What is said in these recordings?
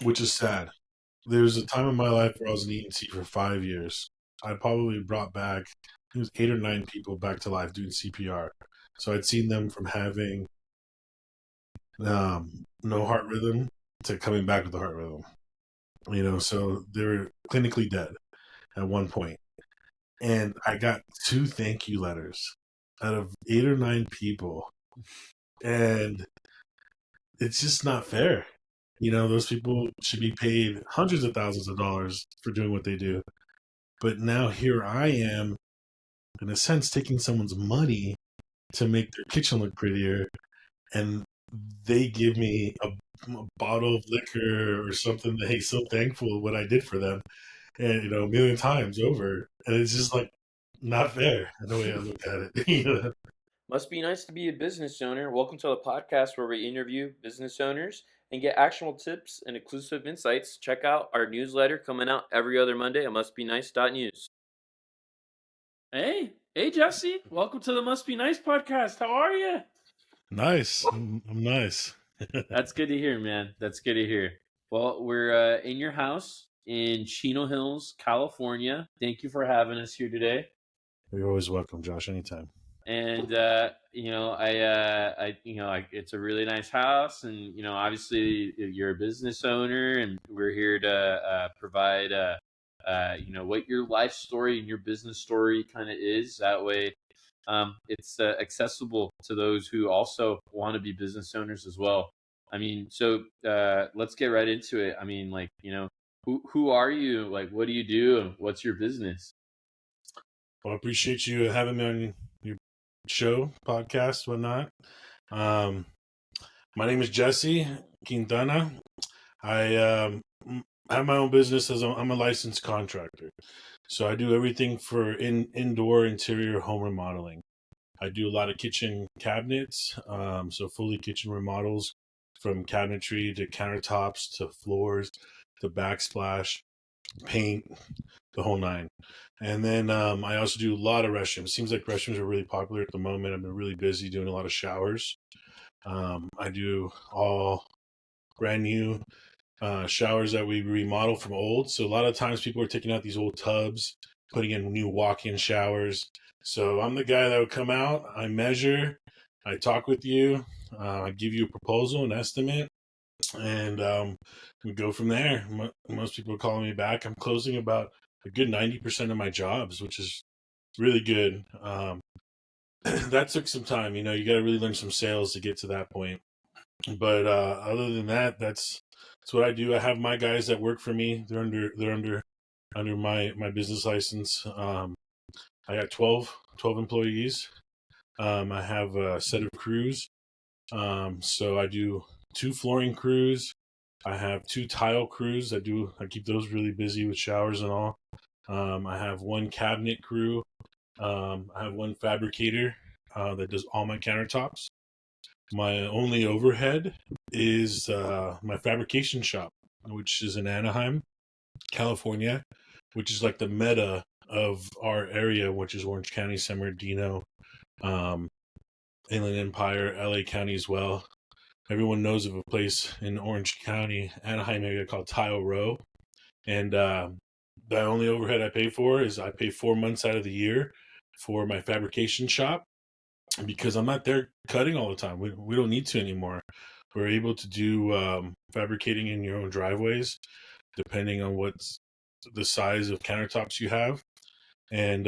which is sad. There was a time in my life where I was an ENT for 5 years. I probably brought back, it was 8 or 9 people back to life doing CPR. So I'd seen them from having no heart rhythm to coming back with a heart rhythm. So they were clinically dead at one point. And I got 2 thank you letters out of 8 or 9 people. And it's just not fair. Those people should be paid hundreds of thousands of dollars for doing what they do. But now here I am, in a sense, taking someone's money to make their kitchen look prettier. And they give me a bottle of liquor or something that, hey, so thankful what I did for them. And, a million times over. And it's just like not fair in the way I look at it. Must be nice to be a business owner. Welcome to the podcast where we interview business owners and get actionable tips and exclusive insights. Check out our newsletter coming out every other Monday at mustbenice.news. Hey, Jesse. Welcome to the Must Be Nice podcast. How are you? Nice. I'm nice. That's good to hear, man. That's good to hear. Well, we're in your house in Chino Hills, California. Thank you for having us here today. You're always welcome, Josh, anytime. And it's a really nice house, and obviously you're a business owner, and we're here to provide what your life story and your business story kind of is. That way, it's accessible to those who also want to be business owners as well. I mean, so let's get right into it. I mean, who are you? Like, what do you do? And what's your business? Well, I appreciate you having me on your show, podcast, whatnot. My name is Jesse Quintana. I have my own business I'm a licensed contractor. So I do everything for indoor interior home remodeling. I do a lot of kitchen cabinets, so fully kitchen remodels, from cabinetry to countertops to floors to backsplash, paint, the whole nine. And then I also do a lot of restrooms. Seems like restrooms are really popular at the moment. I've been really busy doing a lot of showers. I do all brand new showers that we remodel from old. So a lot of times people are taking out these old tubs, putting in new walk-in showers. So I'm the guy that would come out, I measure, I talk with you, I give you a proposal, an estimate, and we go from there. Most people are calling me back. I'm closing about a good 90% of my jobs, which is really good. That took some time. You got to really learn some sales to get to that point. But other than that, that's what I do. I have my guys that work for me. They're under my business license. I got 12 employees. I have a set of crews. So I do 2 flooring crews. I have 2 tile crews. I keep those really busy with showers and all. I have 1 cabinet crew. I have 1 fabricator that does all my countertops. My only overhead is my fabrication shop, which is in Anaheim, California, which is like the meta of our area, which is Orange County, San Bernardino, Inland Empire, LA County as well. Everyone knows of a place in Orange County, Anaheim area called Tile Row. And the only overhead I pay for is I pay 4 months out of the year for my fabrication shop, because I'm not there cutting all the time. We don't need to anymore. We're able to do fabricating in your own driveways, depending on what's the size of countertops you have. And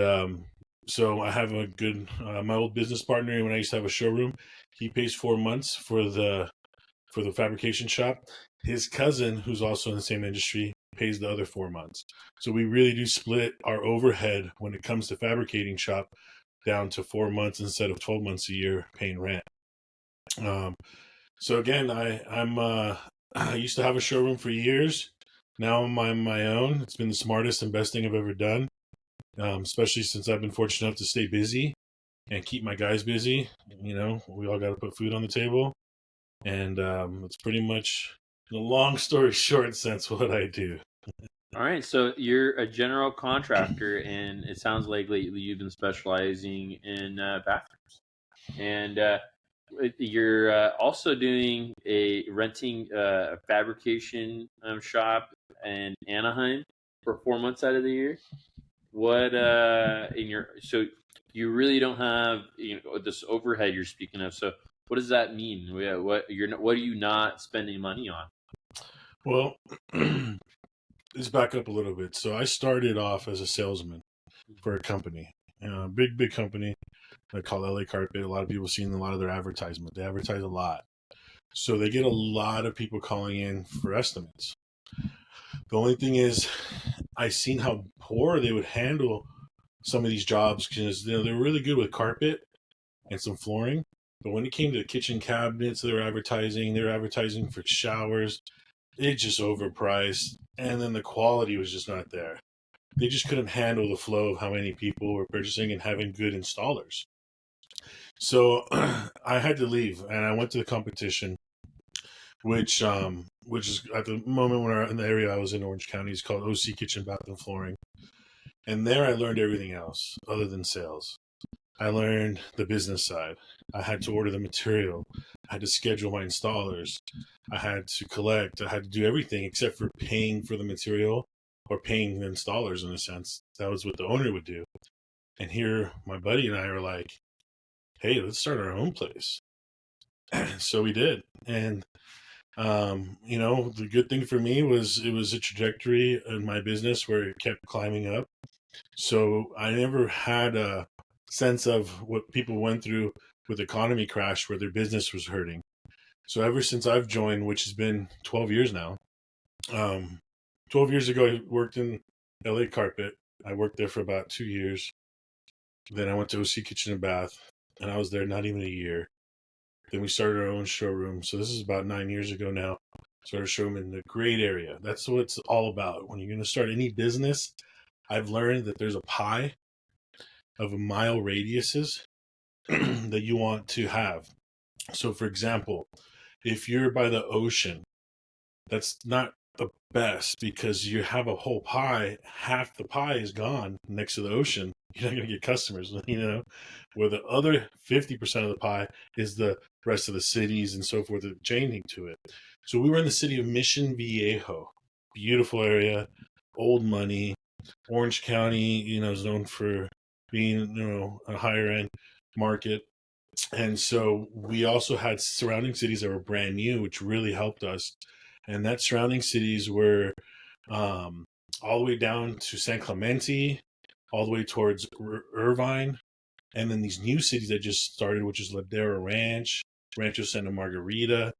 so I have a good, my old business partner, when I used to have a showroom, he pays 4 months for the fabrication shop. His cousin, who's also in the same industry, pays the other 4 months. So we really do split our overhead when it comes to fabricating shop down to 4 months instead of 12 months a year paying rent. So again, I used to have a showroom for years. Now I'm on my own. It's been the smartest and best thing I've ever done, especially since I've been fortunate enough to stay busy and keep my guys busy. We all got to put food on the table. And it's pretty much, the long story short sense, what I do. All right, so you're a general contractor, and it sounds like lately you've been specializing in bathrooms. And you're also doing a renting a fabrication shop in Anaheim for 4 months out of the year. What in your so you really don't have this overhead you're speaking of. So what does that mean? What are you not spending money on? Well, let's back up a little bit. So I started off as a salesman for a company, big company. I call LA Carpet. A lot of people seen a lot of their advertisement. They advertise a lot, so they get a lot of people calling in for estimates. The only thing is, I seen how poor they would handle some of these jobs because they're really good with carpet and some flooring. But when it came to kitchen cabinets, they were advertising for showers. It just overpriced, and then the quality was just not there. They just couldn't handle the flow of how many people were purchasing and having good installers. So I had to leave, and I went to the competition, which is at the moment when in the area I was in, Orange County, is called OC Kitchen Bath and Flooring. And there I learned everything else other than sales. I learned the business side. I had to order the material. I had to schedule my installers. I had to collect. I had to do everything except for paying for the material or paying the installers, in a sense. That was what the owner would do. And here, my buddy and I are like, hey, let's start our own place. So we did. And, the good thing for me was it was a trajectory in my business where it kept climbing up. So I never had a sense of what people went through with the economy crash where their business was hurting. So ever since I've joined, which has been 12 years now, 12 years ago, I worked in LA Carpet. I worked there for about 2 years. Then I went to OC Kitchen and Bath, and I was there not even a year. Then we started our own showroom. So this is about 9 years ago now. Started a showroom in a great area. That's what it's all about. When you're going to start any business, I've learned that there's a pie of a mile radiuses that you want to have. So, for example, if you're by the ocean, that's not the best because you have a whole pie, half the pie is gone next to the ocean. You're not going to get customers, where the other 50% of the pie is the rest of the cities and so forth, chaining to it. So we were in the city of Mission Viejo, beautiful area, old money. Orange County, is known for being, a higher end market. And so we also had surrounding cities that were brand new, which really helped us. And that surrounding cities were all the way down to San Clemente, all the way towards Irvine. And then these new cities that just started, which is Ladera Ranch, Rancho Santa Margarita.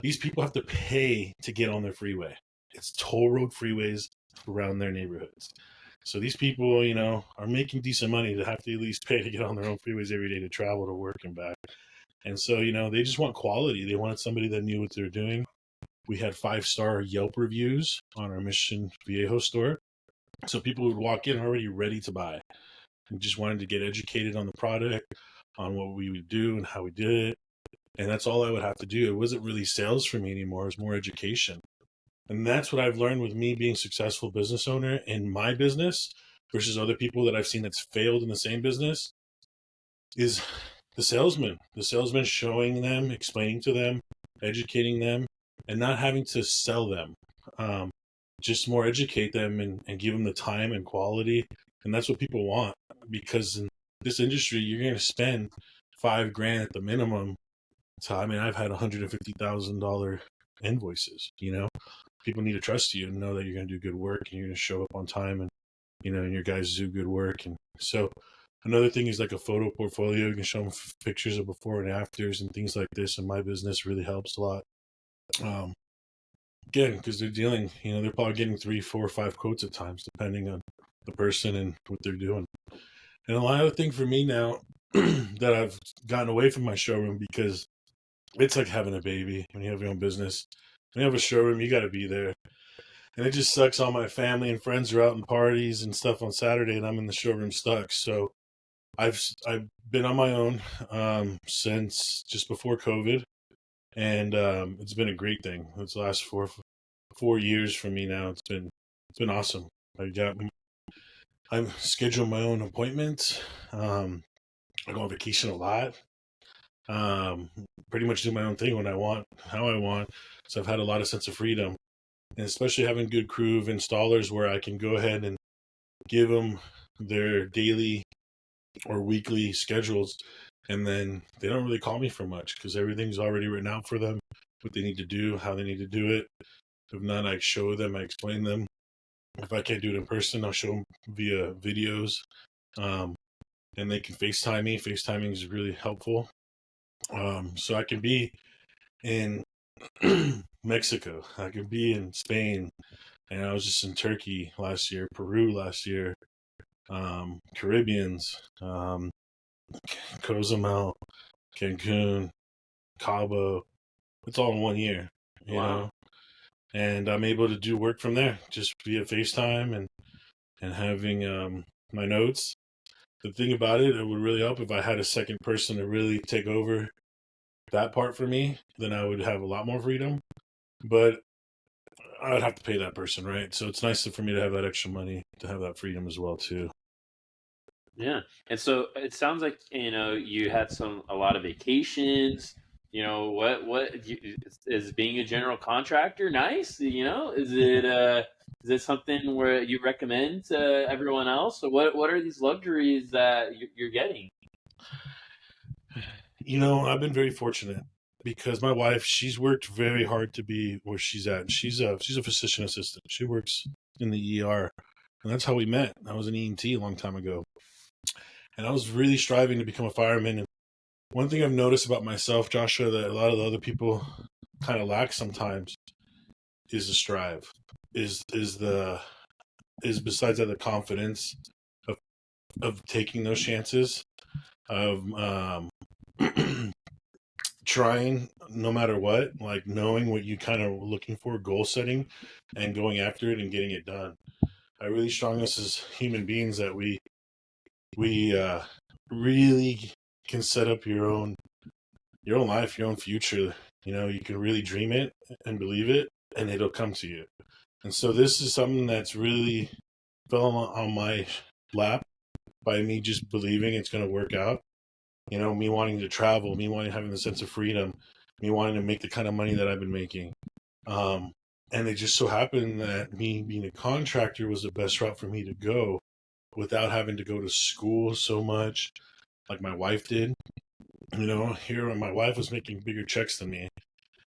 These people have to pay to get on their freeway. It's toll road freeways around their neighborhoods. So these people, are making decent money to have to at least pay to get on their own freeways every day to travel to work and back. And so, they just want quality. They wanted somebody that knew what they're doing. We had 5-star Yelp reviews on our Mission Viejo store. So people would walk in already ready to buy and just wanted to get educated on the product, on what we would do and how we did it. And that's all I would have to do. It wasn't really sales for me anymore. It was more education. And that's what I've learned with me being a successful business owner in my business versus other people that I've seen that's failed in the same business is the salesman showing them, explaining to them, educating them, and not having to sell them. Just more educate them and give them the time and quality. And that's what people want, because in this industry, you're going to spend $5,000 at the minimum. So, I've had $150,000 invoices, people need to trust you and know that you're going to do good work and you're going to show up on time, and and your guys do good work. And so another thing is like a photo portfolio. You can show them pictures of before and afters and things like this. And my business really helps a lot. Again, because they're dealing, they're probably getting 3, 4, 5 quotes at times, depending on the person and what they're doing. And a lot of thing for me now that I've gotten away from my showroom, because it's like having a baby when you have your own business. When you have a showroom, you got to be there. And it just sucks. All my family and friends are out in parties and stuff on Saturday, and I'm in the showroom stuck. So I've been on my own since just before COVID, and it's been a great thing. It's the last 4 years for me now. It's been awesome. I'm scheduling my own appointments. I go on vacation a lot. um, pretty much do my own thing when I want, how I want. So I've had a lot of sense of freedom, and especially having good crew of installers where I can go ahead and give them their daily or weekly schedules, and then they don't really call me for much because everything's already written out for them, what they need to do, how they need to do it. If not, I show them, I explain them. If I can't do it in person, I'll show them via videos. Um, and they can FaceTime me. FaceTiming is really helpful. So I can be in Mexico, I can be in Spain, and I was just in Turkey last year, Peru last year, Caribbeans, Cozumel, Cancun, Cabo. It's all in 1 year, you Wow. know. And I'm able to do work from there just via FaceTime and having my notes. The thing about it would really help if I had a second person to really take over that part for me. Then I would have a lot more freedom. But I would have to pay that person, right? So it's nice for me to have that extra money to have that freedom as well too. Yeah. And so it sounds like, you had a lot of vacations. Is being a general contractor nice? Is it something where you recommend to everyone else? Or what are these luxuries that you're getting? I've been very fortunate because my wife, she's worked very hard to be where she's at. She's a physician assistant. She works in the ER, and that's how we met. I was an EMT a long time ago, and I was really striving to become a fireman. And one thing I've noticed about myself, Joshua, that a lot of the other people kind of lack sometimes is the strive. Is besides that the confidence of taking those chances of trying no matter what, like knowing what you kind of looking for, goal setting, and going after it and getting it done. I really strong us as human beings that we really can set up your own life, your own future. You can really dream it and believe it, and it'll come to you. And so this is something that's really fell on my lap by me just believing it's going to work out. Me wanting to travel, me wanting having the sense of freedom, me wanting to make the kind of money that I've been making. Um, and it just so happened that me being a contractor was the best route for me to go without having to go to school so much like my wife did. Here my wife was making bigger checks than me,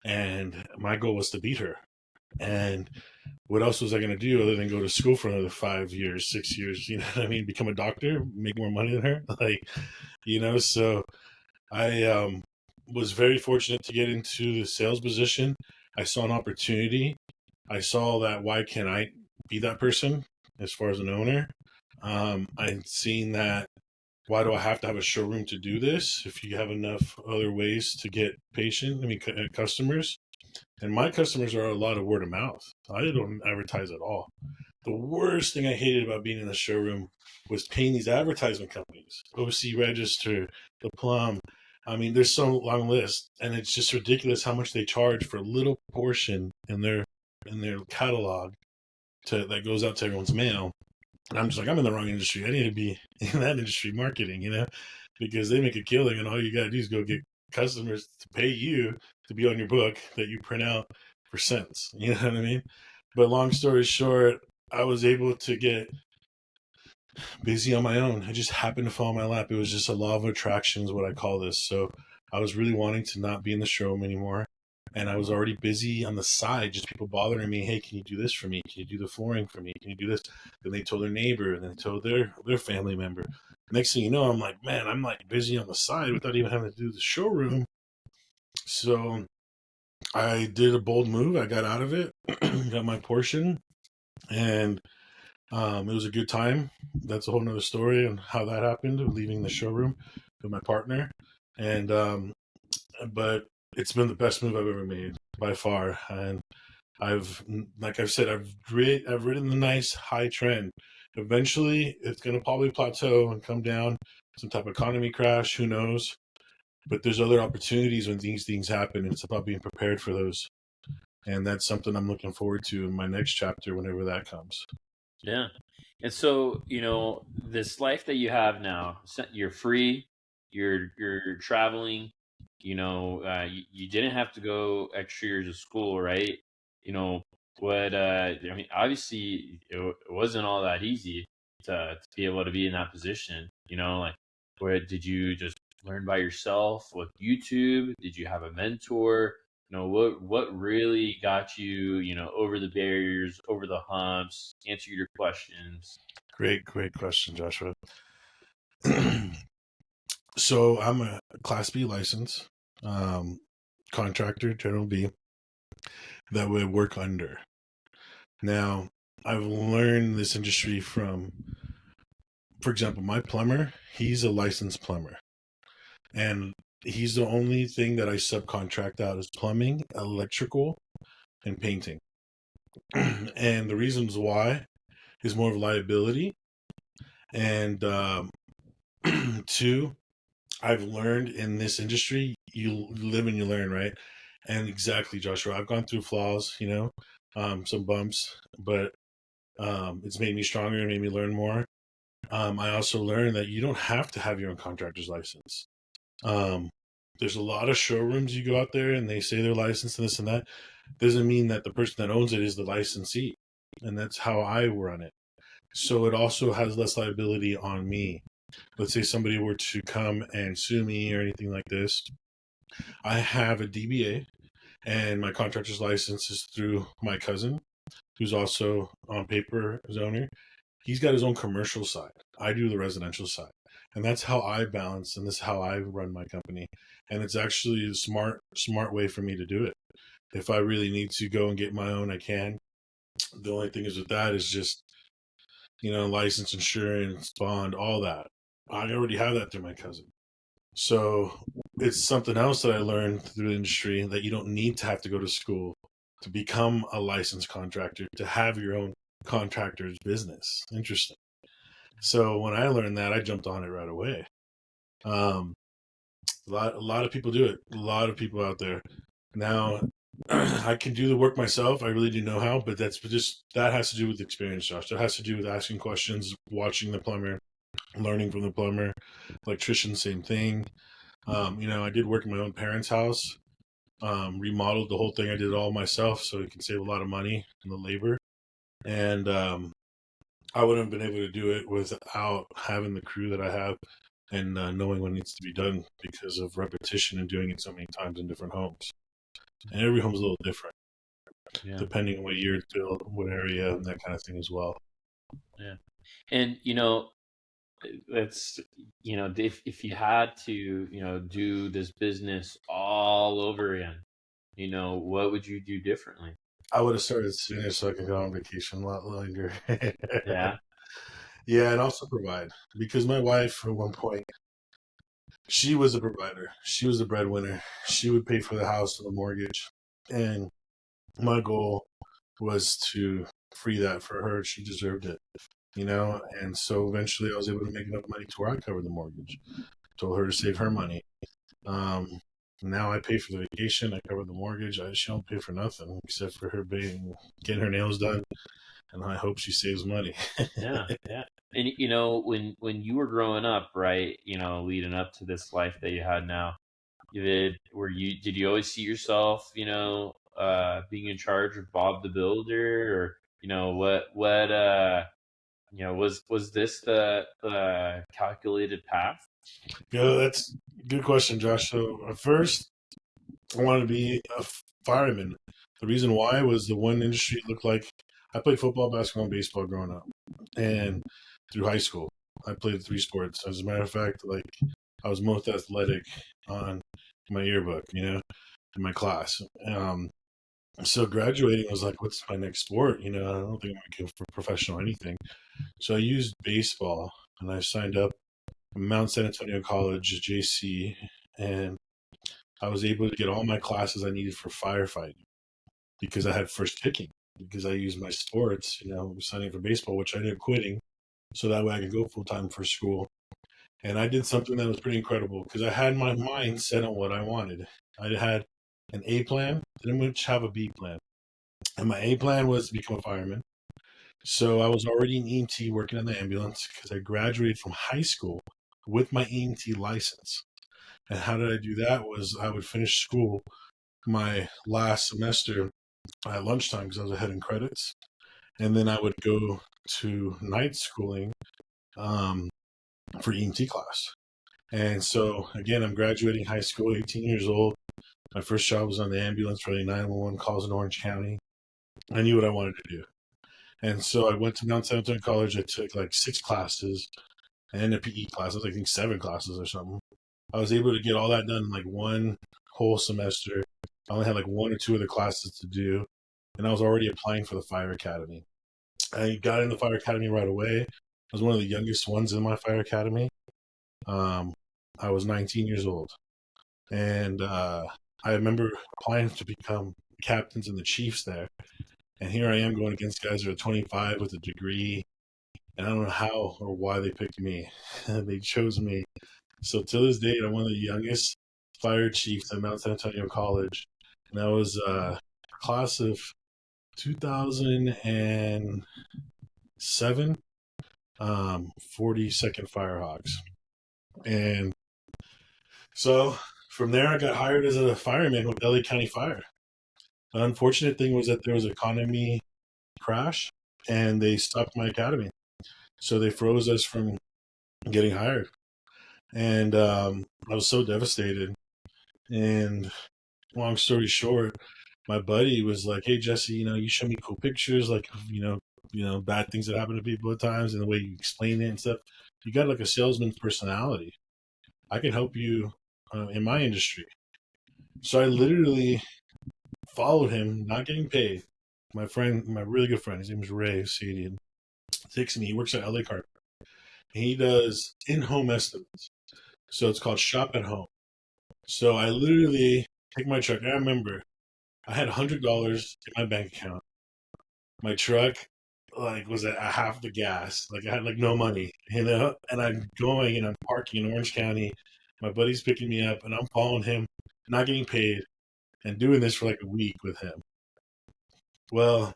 and my goal was to beat her. And what else was I going to do other than go to school for another 5 years, 6 years? You know what I mean? Become a doctor, make more money than her, So I was very fortunate to get into the sales position. I saw an opportunity. I saw that why can't I be that person as far as an owner? I'd seen that why do I have to have a showroom to do this if you have enough other ways to get customers? And my customers are a lot of word of mouth. I don't advertise at all. The worst thing I hated about being in the showroom was paying these advertisement companies, OC Register, The Plum. I mean, there's some long list, and it's just ridiculous how much they charge for a little portion in their catalog that goes out to everyone's mail. And I'm just like, I'm in the wrong industry. I need to be in that industry, marketing, because they make a killing, and all you got to do is go get customers to pay you to be on your book that you print out for cents. You know what I mean? But long story short, I was able to get busy on my own. It just happened to fall in my lap. It was just a law of attraction, is what I call this. So I was really wanting to not be in the showroom anymore. And I was already busy on the side, just people bothering me. Hey, can you do this for me? Can you do the flooring for me? Can you do this? Then they told their neighbor, and then they told their family member. Next thing you know, I'm like, man, I'm like busy on the side without even having to do the showroom. So I did a bold move. I got out of it, got my portion, and it was a good time. That's a whole nother story on how that happened, leaving the showroom with my partner. And but it's been the best move I've ever made by far. And like I've said, I've ridden the nice high trend. Eventually, it's going to probably plateau and come down. Some type of economy crash, who knows? But there's other opportunities when these things happen. It's about being prepared for those. And that's something I'm looking forward to in my next chapter, whenever that comes. Yeah. And so, this life that you have now, you're free, you're traveling, you didn't have to go extra years of school, right? You know, I mean, obviously, it wasn't all that easy to be able to be in that position. Like, where did you just learn by yourself with YouTube? Did you have a mentor? What really got you, over the barriers, over the humps, answer your questions? Great question, Joshua. So I'm a Class B license um, contractor, General B, that would work under. Now, I've learned this industry from, for example, my plumber, he's a licensed plumber. And he's the only thing that I subcontract out is plumbing, electrical, and painting. And the reasons why is more of liability. And two, I've learned in this industry, you live and you learn, right? And exactly, Joshua, I've gone through flaws, some bumps, but it's made me stronger and made me learn more. I also learned that you don't have to have your own contractor's license. Um, there's a lot of showrooms you go out there and they say they're licensed and this and that. Doesn't mean that the person that owns it is the licensee. And that's how I run it. So it also has less liability on me. Let's say somebody were to come and sue me or anything like this. I have a DBA and my contractor's license is through my cousin, who's also on paper his owner. He's got his own commercial side. I do the residential side. And that's how I balance and this is how I run my company. And it's actually a smart way for me to do it. If I really need to go and get my own, I can. The only thing is with that is just, license, insurance, bond, all that. I already have that through my cousin. So it's something else that I learned through the industry that you don't need to have to go to school to become a licensed contractor, to have your own contractor's business. Interesting. So when I learned that, I jumped on it right away. Um, a lot of people do it. A lot of people out there now. I can do the work myself. I really do know how, but that has to do with experience, Josh. That has to do with asking questions, watching the plumber, learning from the plumber. Electrician, same thing. I did work in my own parents' house. Remodeled the whole thing. I did it all myself, so you can save a lot of money in the labor. And I wouldn't have been able to do it without having the crew that I have and knowing what needs to be done because of repetition and doing it so many times in different homes. And every home's a little different, Yeah. depending on what year it's built, what area, and that kind of thing as well. Yeah. And it's if you had to do this business all over again, what would you do differently? I would have started sooner so I could go on vacation a lot longer. Yeah. Yeah, and also provide because my wife at one point she was a provider. She was the breadwinner. She would pay for the house and the mortgage, and my goal was to free that for her. She deserved it, And so eventually, I was able to make enough money to where I covered the mortgage. Told her to save her money. Now I pay for the vacation. I cover the mortgage. She don't pay for nothing except for her getting her nails done, and I hope she saves money. Yeah. Yeah. And when you were growing up, right, leading up to this life that you had now, did you always see yourself, being in charge of Bob the Builder, or was this the calculated path? Yeah, that's a good question, Josh. So at first, I wanted to be a fireman. The reason why was the one industry looked like I played football, basketball, and baseball growing up, and through high school, I played three sports. As a matter of fact, I was most athletic on my yearbook, in my class. So graduating was like, what's my next sport? I don't think I'm going to go for professional or anything. So I used baseball, and I signed up at Mount San Antonio College, JC, and I was able to get all my classes I needed for firefighting because I had first picking, because I used my sports, signing for baseball, which I ended up quitting. So that way I could go full time for school. And I did something that was pretty incredible because I had my mind set on what I wanted. I had an A plan, didn't much have a B plan. And my A plan was to become a fireman. So I was already an EMT working in the ambulance because I graduated from high school with my EMT license. And how did I do that? Was I would finish school my last semester at lunchtime because I was ahead in credits, and then I would go to night schooling um, for EMT class. And so again, I'm graduating high school, 18 years old. My first job was on the ambulance running 911 calls in Orange County. I knew what I wanted to do. And so I went to Mount San Antonio College. I took like 6 classes and a PE class. I was, I think 7 classes or something. I was able to get all that done in like one whole semester. I only had like 1 or 2 other classes to do. And I was already applying for the fire academy. I got in the fire academy right away. I was one of the youngest ones in my fire academy. Um, I was 19 years old. And I remember applying to become captains and the chiefs there. And here I am going against guys that are 25 with a degree. And I don't know how or why they picked me. They chose me. So to this date, I'm one of the youngest fire chiefs at Mount San Antonio College. And that was class of 2007, 42nd Firehawks. And so from there, I got hired as a fireman with LA County Fire. The unfortunate thing was that there was an economy crash and they stopped my academy. So they froze us from getting hired. And I was so devastated. And long story short, my buddy was like, "Hey Jesse, you show me cool pictures, like bad things that happen to people at times, and the way you explain it and stuff. You got like a salesman's personality. I can help you in my industry." So I literally followed him, not getting paid. My friend, my really good friend, his name is Ray Sadian, takes me. He works at LA Carpet. He does in-home estimates. So it's called Shop at Home. So I literally take my truck. I remember I had $100 in my bank account. My truck like was at half the gas. Like I had like no money, And I'm going and I'm parking in Orange County. My buddy's picking me up, and I'm following him, not getting paid, and doing this for like a week with him. Well,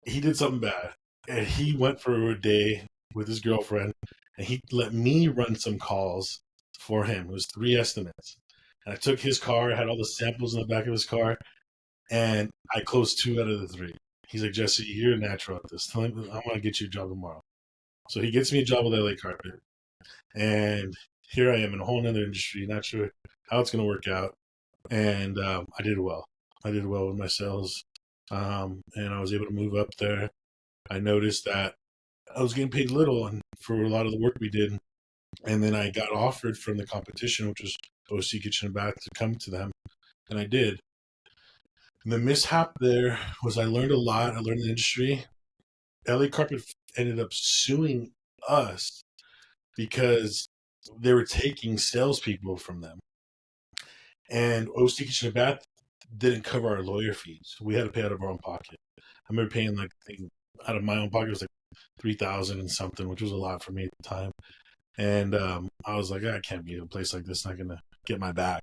he did something bad, and he went for a day with his girlfriend, and he let me run some calls for him. It was 3 estimates, and I took his car. I had all the samples in the back of his car, and I closed 2 out of the 3. He's like, "Jesse, you're a natural at this. Tell him I'm gonna get you a job tomorrow." So he gets me a job with LA Carpet, and here I am in a whole other industry, not sure how it's gonna work out. And I did well. I did well with my sales, and I was able to move up there. I noticed that I was getting paid little, and for a lot of the work we did. And then I got offered from the competition, which was OC Kitchen and Bath, to come to them, and I did. And the mishap there was I learned a lot. I learned the industry. LA Carpet ended up suing us because they were taking salespeople from them. And OC Kitchen and Bath didn't cover our lawyer fees. We had to pay out of our own pocket. I remember paying like out of my own pocket, it was like 3,000 and something, which was a lot for me at the time. And I was like, I can't be in a place like this, not gonna get my back.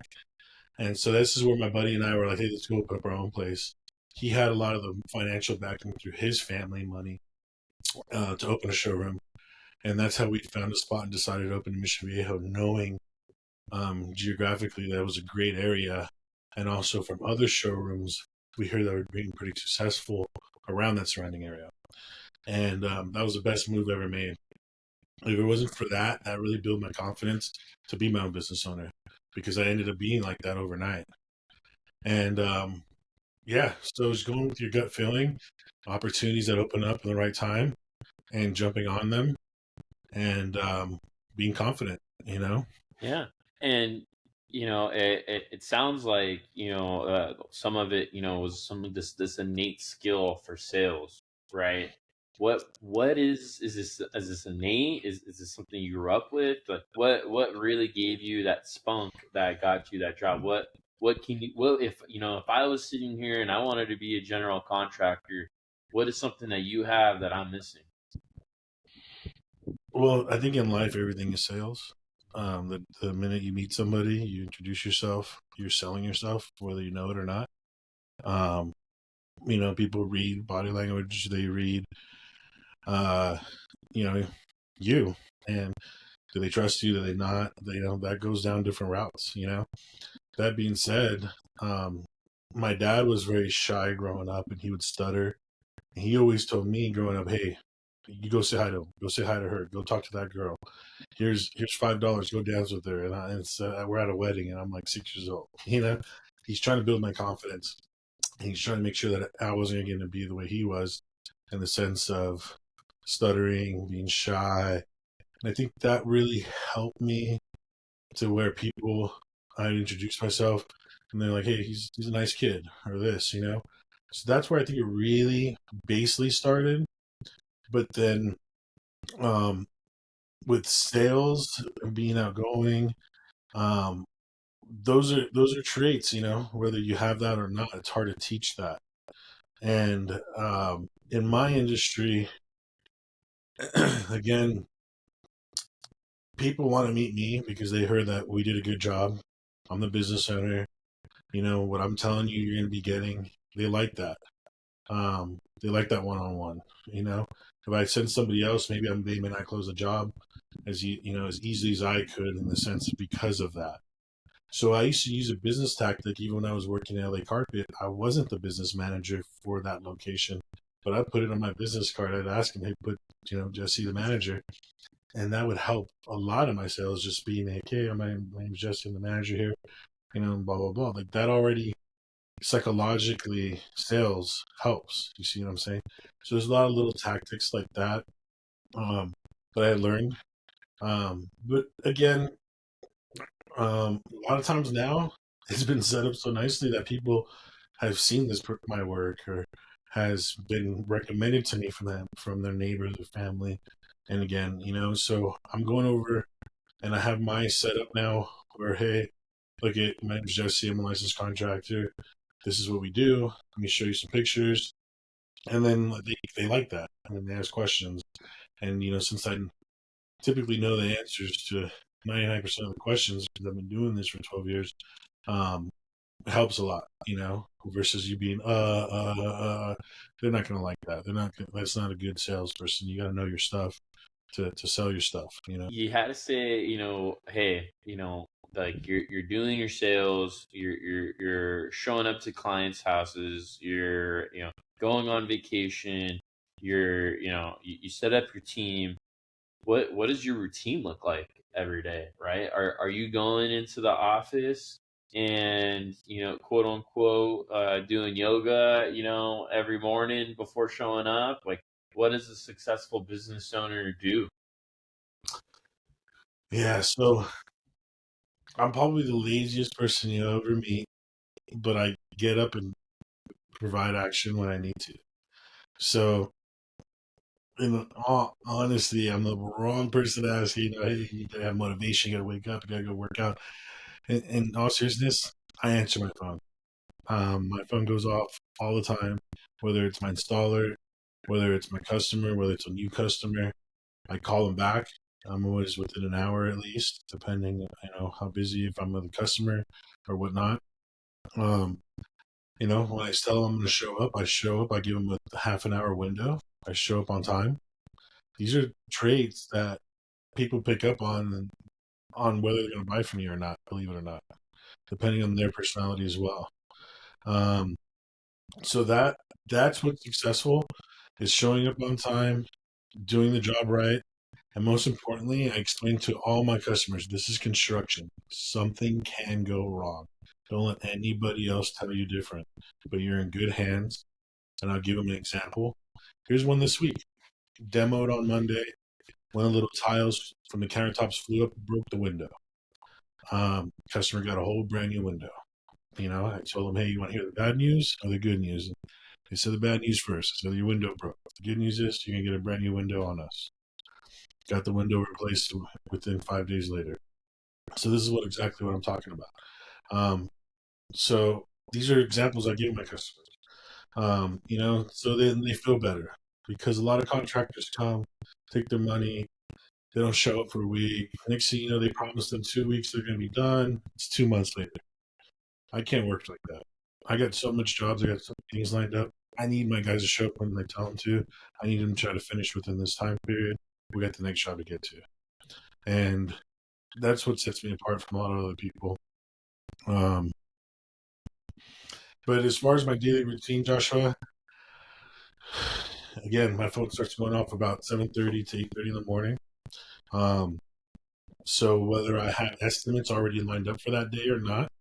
And so this is where my buddy and I were like, hey, let's go open up our own place. He had a lot of the financial backing through his family money to open a showroom. And that's how we found a spot and decided to open in Mission Viejo, knowing geographically that was a great area. And also from other showrooms, we heard that were being pretty successful around that surrounding area. And that was the best move ever made. If it wasn't for that, that really built my confidence to be my own business owner, because I ended up being like that overnight. And yeah, so it's going with your gut feeling, opportunities that open up in the right time, and jumping on them, and being confident. Yeah, and it sounds like some of it was some of this innate skill for sales, right? What is this innate? Is this something you grew up with? Like what really gave you that spunk that got you that job? What can you if I was sitting here and I wanted to be a general contractor, what is something that you have that I'm missing? Well, I think in life, everything is sales. The minute you meet somebody, you introduce yourself, you're selling yourself, whether you know it or not. Um, people read body language, they read, uh, you know, you. And Do they trust you? Do they not? That goes down different routes. That being said, um, my dad was very shy growing up, and he would stutter. And he always told me growing up, "Hey, you go say hi to him. Go say hi to her. Go talk to that girl. Here's $5. Go dance with her." We're at a wedding, and I'm like 6 years old. He's trying to build my confidence. He's trying to make sure that I wasn't going to be the way he was, in the sense of stuttering, being shy. And I think that really helped me to where I introduce myself, and they're like, "Hey, he's a nice kid," or this. So that's where I think it really basically started. But then, um, with sales and being outgoing, um, those are traits. Whether you have that or not, it's hard to teach that. And in my industry, again, people want to meet me because they heard that we did a good job. I'm the business owner. What I'm telling you, you're going to be getting. They like that. They like that one-on-one. If I send somebody else, maybe they may not close the job as easily as I could, in the sense because of that. So I used to use a business tactic. Even when I was working at LA Carpet, I wasn't the business manager for that location, but I put it on my business card. I'd ask him, "Hey, put Jesse the manager," and that would help a lot of my sales. Just being like, "Hey, my name's Jesse, I'm the manager here," blah blah blah. Like that already psychologically sales helps. You see what I'm saying? So there's a lot of little tactics like that, that I learned. But again, a lot of times now it's been set up so nicely that people have seen my work, or has been recommended to me from their neighbors or family. And again, so I'm going over, and I have my setup now where, hey, look, my name's Jesse, I'm a licensed contractor. This is what we do. Let me show you some pictures. And then they like that. And then they ask questions. And, since I typically know the answers to 99% of the questions, because I've been doing this for 12 years, it helps a lot, versus you being, they're not going to like that. That's not a good salesperson. You got to know your stuff to sell your stuff. You had to say, hey, like you're doing your sales, you're showing up to clients' houses, you're going on vacation, you set up your team. What does your routine look like every day, right? Are you going into the office and quote unquote doing yoga every morning before showing up? Like, what does a successful business owner do? Yeah, so I'm probably the laziest person you'll ever meet, but I get up and provide action when I need to. So, in all honesty, I'm the wrong person to ask. Hey, you gotta have motivation. You gotta wake up. You gotta go work out. In all seriousness, I answer my phone. My phone goes off all the time, whether it's my installer, whether it's my customer, whether it's a new customer. I call them back. I'm always within an hour at least, depending, how busy, if I'm with a customer or whatnot. Um, when I tell them I'm going to show up, I show up. I give them a half an hour window. I show up on time. These are traits that people pick up on whether they're going to buy from you or not, believe it or not, depending on their personality as well. Um, so that's what's successful, is showing up on time, doing the job right. And most importantly, I explain to all my customers, this is construction. Something can go wrong. Don't let anybody else tell you different, but you're in good hands. And I'll give them an example. Here's one this week. Demoed on Monday. One of the little tiles from the countertops flew up and broke the window. Customer got a whole brand new window. I told them, hey, you want to hear the bad news or the good news? They said the bad news first. I said, your window broke. The good news is you're going to get a brand new window on us. Got the window replaced within 5 days later. So this is exactly what I'm talking about. So these are examples I give my customers. So then they feel better, because a lot of contractors come, take their money, they don't show up for a week. Next thing you know, they promise them 2 weeks they're going to be done. It's 2 months later. I can't work like that. I got so much jobs. I got so many things lined up. I need my guys to show up when they tell them to. I need them to try to finish within this time period. We got the next job to get to. And that's what sets me apart from a lot of other people. Um, but as far as my daily routine, Joshua, again, my phone starts going off about 7:30 to 8:30 in the morning. Um, so whether I have estimates already lined up for that day or not,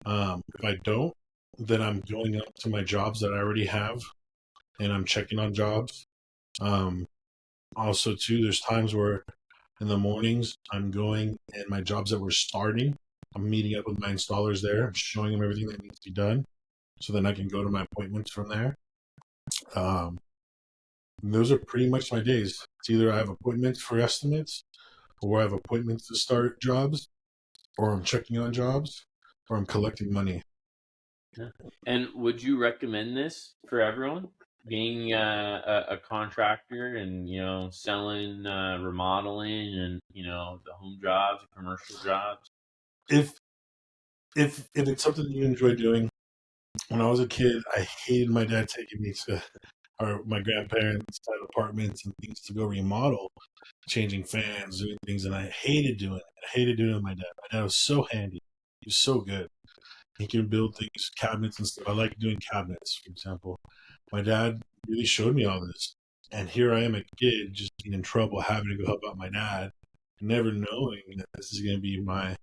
if I don't, then I'm going up to my jobs that I already have, and I'm checking on jobs. Um, Also, too, there's times where in the mornings I'm going and my jobs that we're starting, I'm meeting up with my installers there, I'm showing them everything that needs to be done, so then I can go to my appointments from there. Um, and those are pretty much my days. It's either I have appointments for estimates, or I have appointments to start jobs, or I'm checking on jobs, or I'm collecting money. Yeah. And would you recommend this for everyone? Being a contractor and selling remodeling and the home jobs, commercial jobs. If if it's something you enjoy doing, when I was a kid, I hated my dad taking me to my grandparents' type apartments and things to go remodel, changing fans, doing things, and I hated doing it. I hated doing it with my dad. My dad was so handy. He was so good. He can build things, cabinets and stuff. I like doing cabinets, for example. My dad really showed me all this. And here I am, a kid, just being in trouble, having to go help out my dad, never knowing that this is going to be my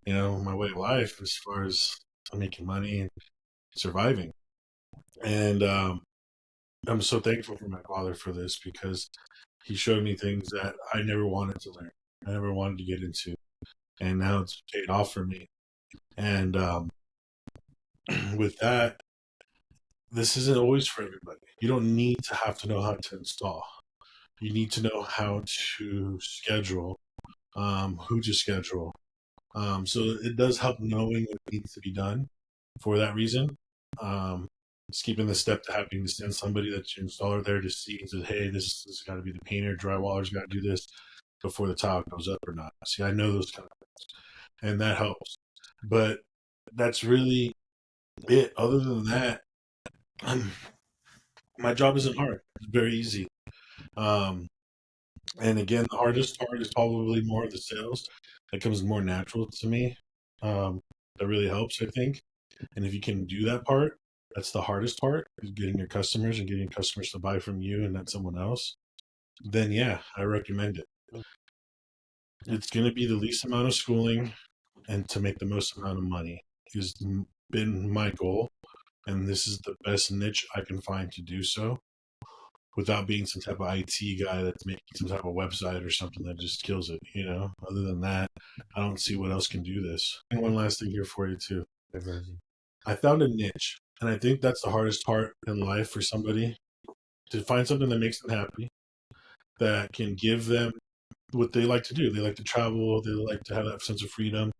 way of life as far as making money and surviving. And I'm so thankful for my father for this because he showed me things that I never wanted to learn. I never wanted to get into. And now it's paid off for me. And with that, this isn't always for everybody. You don't need to have to know how to install. You need to know how to schedule, who to schedule. So it does help knowing what needs to be done for that reason. Um, Skipping the step to having to send somebody that's your installer there to see and say, hey, this has got to be the painter, drywaller's got to do this before the tile goes up or not. See, I know those kind of things, and that helps. But that's really it. Other than that, my job isn't hard. It's very easy. Um, and again, the hardest part is probably more of the sales. That comes more natural to me. That really helps, I think. And if you can do that part, that's the hardest part, is getting your customers and getting customers to buy from you and not someone else. Then yeah, I recommend it. It's going to be the least amount of schooling and to make the most amount of money has been my goal. And this is the best niche I can find to do so without being some type of IT guy that's making some type of website or something that just kills it, Other than that, I don't see what else can do this. And one last thing here for you too. I found a niche, and I think that's the hardest part in life for somebody to find something that makes them happy, that can give them what they like to do. They like to travel, they like to have that sense of freedom,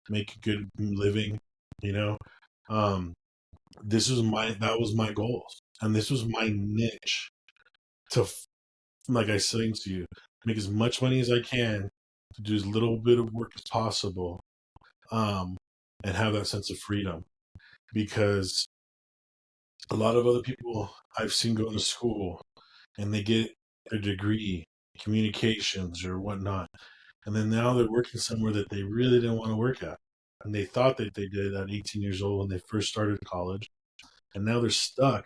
make a good living, you know. Um, that was my goals, and this was my niche to, like I saying to you, make as much money as I can, to do as little bit of work as possible, um, and have that sense of freedom. Because a lot of other people I've seen go to school and they get a degree, communications or whatnot, and then now they're working somewhere that they really didn't want to work at. And they thought that they did at 18 years old when they first started college. And now they're stuck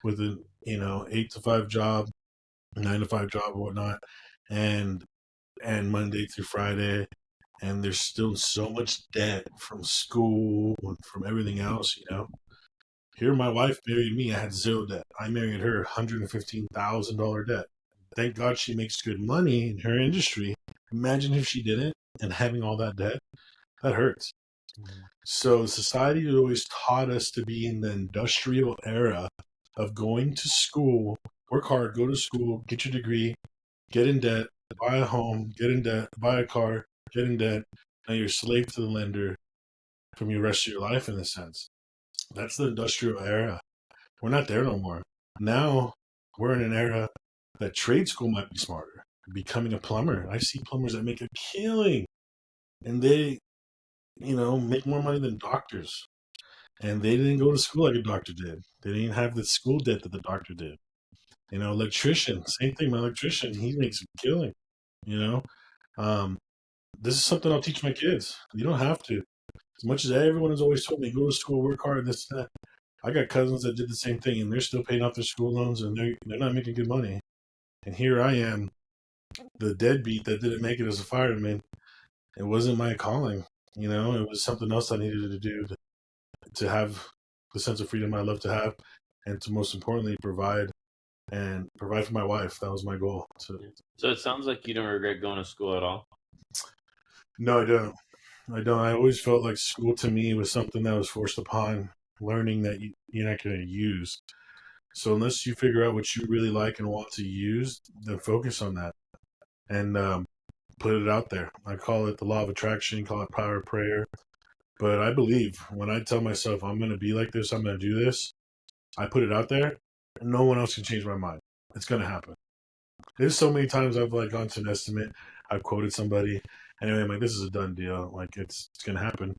with an 8 to 5 job, 9 to 5 job or whatnot, and Monday through Friday. And there's still so much debt from school and from everything else. Here, my wife married me. I had zero debt. I married her, $115,000 debt. Thank God she makes good money in her industry. Imagine if she didn't and having all that debt. That hurts. So society always taught us to be in the industrial era of going to school, work hard, go to school, get your degree, get in debt, buy a home, get in debt, buy a car, get in debt. Now you're a slave to the lender from the rest of your life in a sense. That's the industrial era. We're not there no more. Now we're in an era that trade school might be smarter. Becoming a plumber. I see plumbers that make a killing and they, make more money than doctors. And they didn't go to school like a doctor did. They didn't have the school debt that the doctor did. Electrician, same thing. My electrician, he makes a killing, you know. Um, this is something I'll teach my kids. You don't have to. As much as everyone has always told me, go to school, work hard, this, that. I got cousins that did the same thing, and they're still paying off their school loans, and they're not making good money. And here I am, the deadbeat that didn't make it as a fireman. It wasn't my calling, It was something else I needed to do to have the sense of freedom I love to have, and to most importantly provide for my wife. That was my goal. So it sounds like you don't regret going to school at all. No, I don't. I don't. I always felt like school to me was something that was forced upon, learning that you're not going to use. So unless you figure out what you really like and want to use, then focus on that and put it out there. I call it the law of attraction, call it power of prayer. But I believe when I tell myself I'm going to be like this, I'm going to do this, I put it out there, and no one else can change my mind. It's going to happen. There's so many times I've like gone to an estimate, I've quoted somebody, anyway, I'm like, this is a done deal. Like it's going to happen.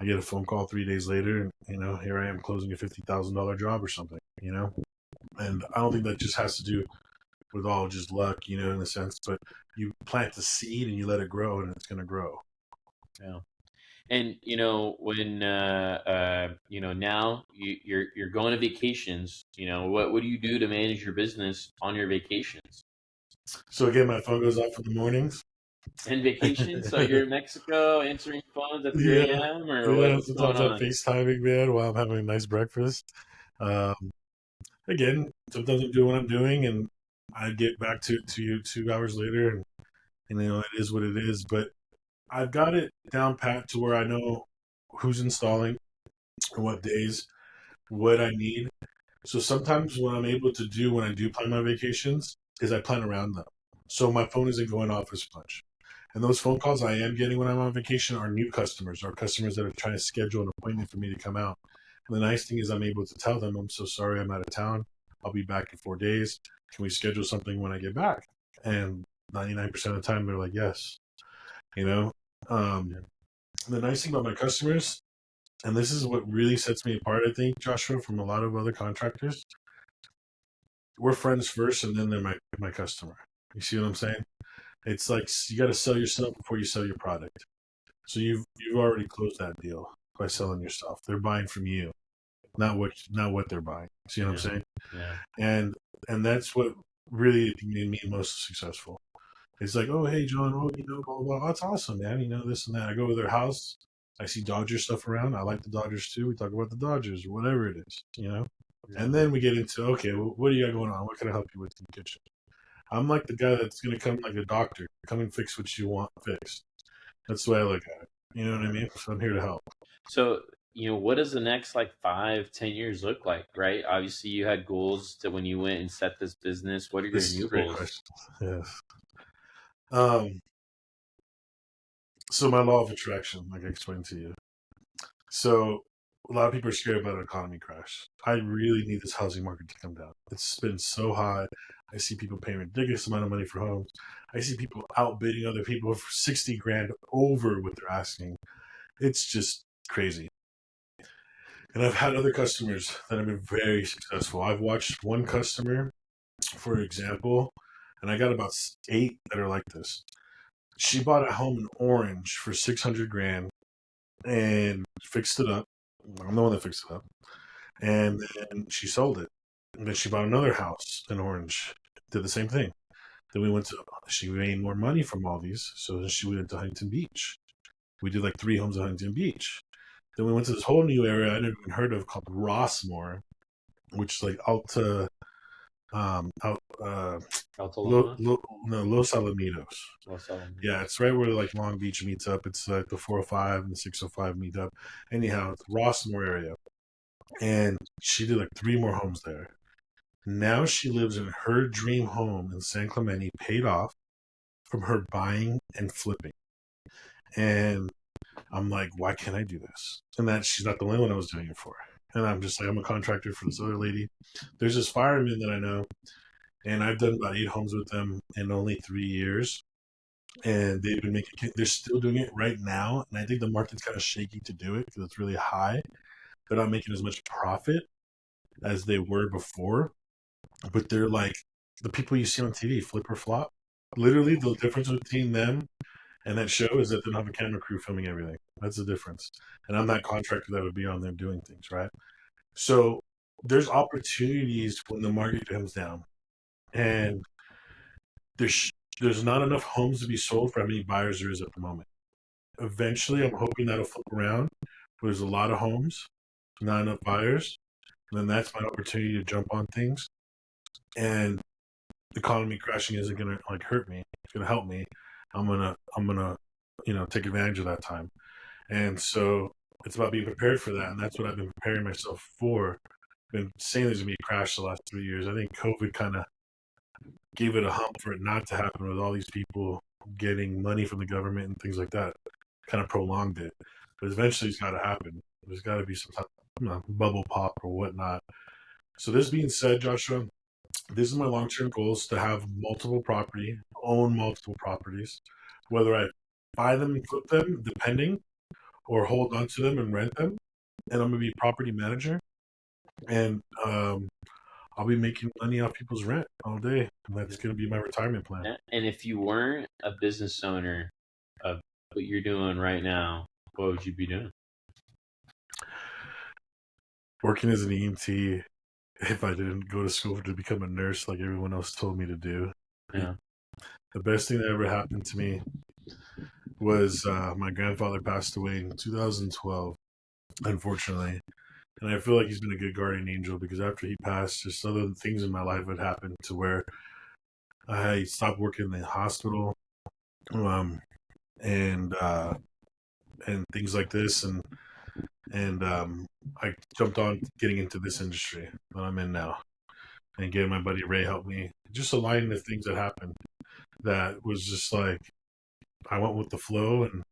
I get a phone call 3 days later, and here I am closing a $50,000 job or something. And I don't think that just has to do with all just luck, in a sense, but you plant the seed and you let it grow, and it's going to grow. Yeah. And when now you're going to vacations. What do you do to manage your business on your vacations? So again, my phone goes off in the mornings. And vacation, so you're in Mexico answering phones at Yeah, 3 a.m. or yeah. what's going Sometimes I'm on? FaceTiming, man, while I'm having a nice breakfast. Um, Again, sometimes I'm doing what I'm doing, and I get back to you 2 hours later, and it is what it is. But I've got it down pat to where I know who's installing and what days, what I need. So sometimes what I'm able to do when I do plan my vacations is I plan around them. So my phone isn't going off as much. And those phone calls I am getting when I'm on vacation are new customers, or customers that are trying to schedule an appointment for me to come out. And the nice thing is I'm able to tell them, I'm so sorry, I'm out of town. I'll be back in 4 days. Can we schedule something when I get back? And 99% of the time, they're like, yes. You know, um, the nice thing about my customers, and this is what really sets me apart, I think, Joshua, from a lot of other contractors, we're friends first, and then they're my customer. You see what I'm saying? It's like you got to sell yourself before you sell your product. So you've already closed that deal by selling yourself. They're buying from you, not what they're buying. See what I'm Yeah, saying? yeah, And that's what really made me most successful. It's like, oh hey John, oh blah blah blah. That's awesome, man. This and that. I go to their house. I see Dodger stuff around. I like the Dodgers too. We talk about the Dodgers or whatever it is. yeah. And then we get into, okay, well, what do you got going on? What can I help you with in the kitchen? I'm like the guy that's going to come like a doctor, come and fix what you want fixed. That's the way I look at it. You know what I mean? So I'm here to help. So, what does the next like 5, 10 years look like, right? Obviously, you had goals to when you went and set this business. What are your This is new a great goals? question. Yes. Um, so my law of attraction, like I explained to you. So a lot of people are scared about an economy crash. I really need this housing market to come down. It's been so high. I see people paying ridiculous amount of money for homes. I see people outbidding other people for 60 grand over what they're asking. It's just crazy. And I've had other customers that have been very successful. I've watched one customer, for example, and I got about 8 that are like this. She bought a home in Orange for 600 grand and fixed it up. I'm the one that fixed it up. And then she sold it. And then she bought another house in Orange, did the same thing. Then she made more money from all these. So then she went to Huntington Beach. We did like 3 homes in Huntington Beach. Then we went to this whole new area I never even heard of called Rossmore, which is like out, Altaloma? no, Los Alamitos. Los Yeah, Alamos. it's right where like Long Beach meets up. It's like the 405 and the 605 meet up. Anyhow, it's Rossmore area. And she did like 3 more homes there. Now she lives in her dream home in San Clemente, paid off from her buying and flipping. And I'm like, why can't I do this? And that she's not the only one I was doing it for. And I'm just like, I'm a contractor for this other lady. There's this fireman that I know, and I've done about 8 homes with them in only 3 years. And they're still doing it right now. And I think the market's kind of shaky to do it because it's really high. They're not making as much profit as they were before, but they're like the people you see on TV, flip or flop. Literally, the difference between them And that show is that they don't have a camera crew filming everything. That's the difference. And I'm that contractor that would be on there doing things, right? So there's opportunities when the market comes down, and there's there's not enough homes to be sold for how many buyers there is at the moment. Eventually, I'm hoping that'll flip around. There's a lot of homes, not enough buyers, and then that's my opportunity to jump on things. And the economy crashing isn't gonna like hurt me. It's gonna help me. I'm gonna take advantage of that time. And so it's about being prepared for that, and that's what I've been preparing myself for. I've been saying there's gonna be a crash the last 3 years. I think COVID kind of gave it a hump for it not to happen with all these people getting money from the government and things like that. Kind of prolonged it, but eventually it's got to happen. There's got to be some type of bubble pop or whatnot. So this being said, Joshua, this is my long-term goals to have own multiple properties, whether I buy them and flip them, depending, or hold on to them and rent them. And I'm gonna be a property manager, and I'll be making money off people's rent all day. And that's gonna be my retirement plan. And if you weren't a business owner of what you're doing right now, what would you be doing? Working as an EMT, if I didn't go to school to become a nurse like everyone else told me to do. Yeah. The best thing that ever happened to me was my grandfather passed away in 2012, unfortunately. And I feel like he's been a good guardian angel because after he passed, just other things in my life had happened to where I stopped working in the hospital, um, and things like this, and I jumped on getting into this industry that I'm in now, and getting my buddy Ray help me just align the things that happened. That was just like I went with the flow and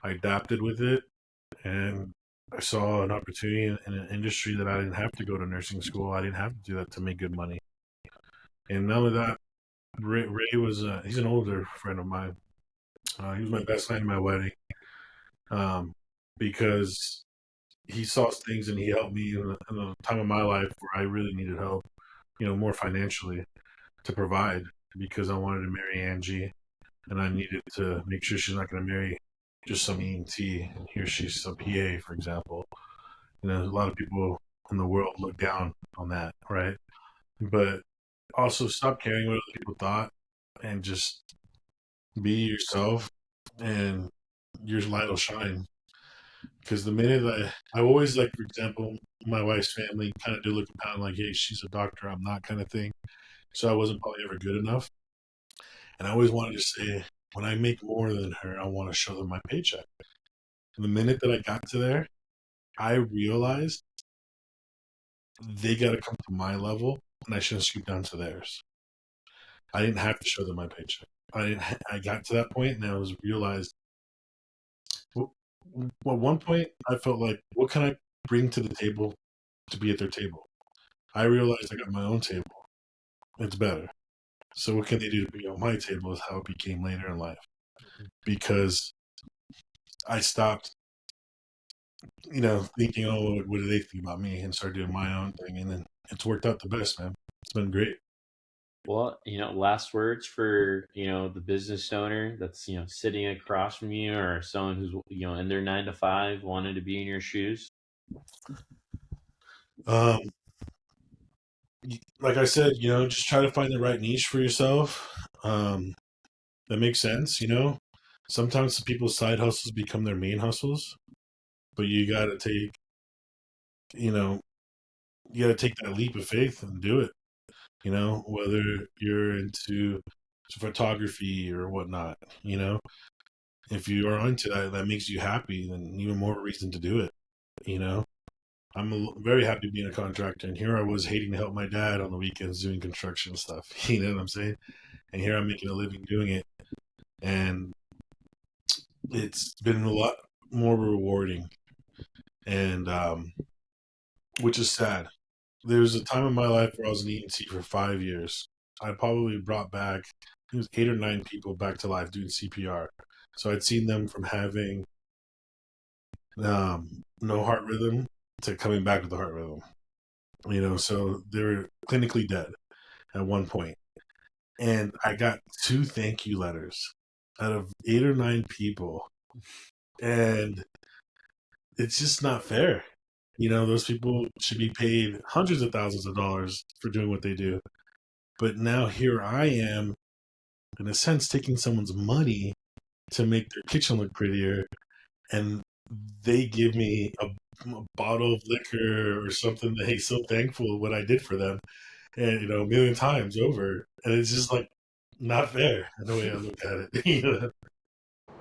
I adapted with it, and I saw an opportunity in an industry that I didn't have to go to nursing school. I didn't have to do that to make good money. And none of that. Ray was he's an older friend of mine. He was my best man at my wedding, because he saw things and he helped me in a time of my life where I really needed help, more financially to provide because I wanted to marry Angie and I needed to make sure she's not going to marry just some EMT and here she's a PA, for example. A lot of people in the world look down on that, right? But also stop caring what other people thought and just be yourself, and your light will shine. Because the minute I always, like, for example, my wife's family kind of do look upon like, hey, she's a doctor, I'm not, kind of thing. So I wasn't probably ever good enough. And I always wanted to say, when I make more than her, I want to show them my paycheck. And the minute that I got to there, I realized they got to come to my level and I shouldn't scoot down to theirs. I didn't have to show them my paycheck. I got to that point and I was realized, well, at one point I felt like, what can I bring to the table to be at their table? I realized I got my own table. It's better. So what can they do to be on my table is how it became later in life. Because I stopped, thinking, oh, what do they think about me, and started doing my own thing. And then it's worked out the best, man. It's been great. Well, last words for, the business owner that's, sitting across from you, or someone who's, in their 9 to 5 wanting to be in your shoes. Um, like I said, just try to find the right niche for yourself. That makes sense. Sometimes people's side hustles become their main hustles, but you got to take, that leap of faith and do it. Whether you're into photography or whatnot, if you are into that makes you happy, then even more reason to do it. I'm very happy being a contractor, and here I was hating to help my dad on the weekends doing construction stuff. You know what I'm saying? And here I'm making a living doing it, and it's been a lot more rewarding, and which is sad. There was a time in my life where I was an EMT for 5 years. I probably brought back, it was 8 or 9 people back to life doing CPR. So I'd seen them from having no heart rhythm to coming back with the heart rhythm. So they were clinically dead at one point. And I got 2 thank you letters out of 8 or 9 people, and it's just not fair. Those people should be paid hundreds of thousands of dollars for doing what they do. But now here I am, in a sense, taking someone's money to make their kitchen look prettier, and they give me a bottle of liquor or something that he's so thankful what I did for them, and a million times over, and it's just like not fair in the way I look at it.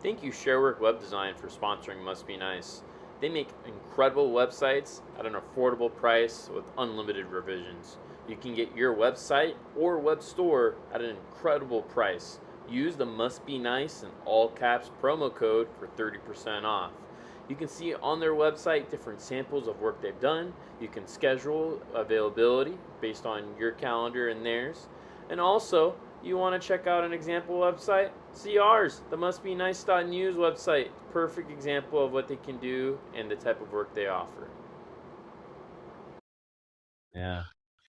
Thank you, Sharework Web Design, for sponsoring Must Be Nice. They make incredible websites at an affordable price with unlimited revisions. You can get your website or web store at an incredible price. Use the Must Be Nice in all caps promo code for 30% off. You can see on their website different samples of work they've done. You can schedule availability based on your calendar and theirs. And also, you want to check out an example website? See ours, the mustbenice.news website. Perfect example of what they can do and the type of work they offer. Yeah.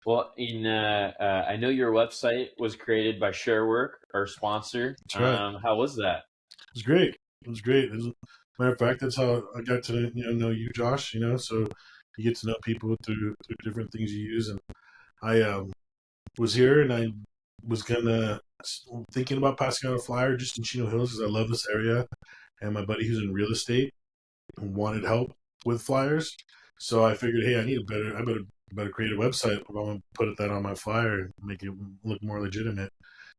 Well, I know your website was created by ShareWork, our sponsor. That's right. How was that? It was great. It was great. Matter of fact, that's how I got to know you, Josh. So you get to know people through different things you use, and I was here and I was gonna thinking about passing out a flyer just in Chino Hills because I love this area, and my buddy who's in real estate wanted help with flyers, so I figured, hey, I better create a website. I'm gonna put that on my flyer and make it look more legitimate.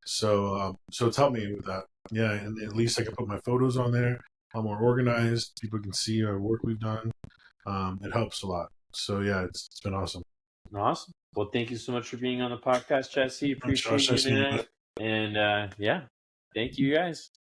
So it's helped me with that. Yeah, and at least I can put my photos on there. I'm more organized. People can see our work we've done. It helps a lot. So yeah, it's been awesome. Awesome. Well, thank you so much for being on the podcast, Jesse. Thanks, Appreciate Josh. you, Nice meeting man. you. And yeah, thank you guys.